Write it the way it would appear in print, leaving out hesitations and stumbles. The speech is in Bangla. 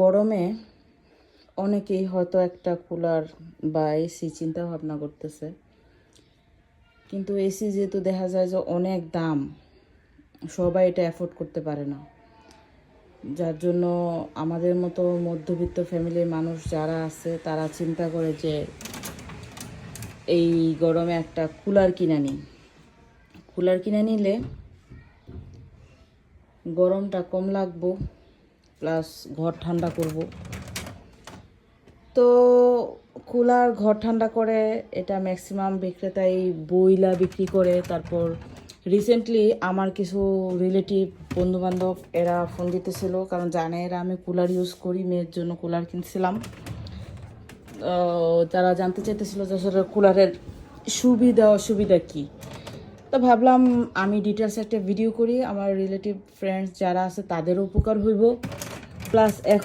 গরমে অনেকেই হয়তো একটা কুলার বা এসি চিন্তা ভাবনা করতেছে, কিন্তু এসি যেহেতু দেখা যায় যে অনেক দাম, সবাই এটা অ্যাফোর্ড করতে পারে না। যার জন্য আমাদের মতো মধ্যবিত্ত ফ্যামিলির মানুষ যারা আছে তারা চিন্তা করে যে এই গরমে একটা কুলার কিনে নিই। কুলার কিনে নিলে গরমটা কম লাগবো, প্লাস ঘর ঠান্ডা করব। তো কুলার ঘর ঠান্ডা করে, এটা ম্যাক্সিমাম বিক্রেতাই বইলা বিক্রি করে। তারপর রিসেন্টলি আমার কিছু রিলেটিভ বন্ধুবান্ধব এরা ফোন দিতেছিল, কারণ জানে এরা আমি কুলার ইউজ করি, মেয়ের জন্য কুলার কিনছিলাম। তারা জানতে চাইতেছিল যে আসলে কুলারের সুবিধা অসুবিধা কী। তো ভাবলাম আমি ডিটেলস একটা ভিডিও করি, আমার রিলেটিভ ফ্রেন্ডস যারা আছে তাদেরও উপকার হইব, প্লাস এখন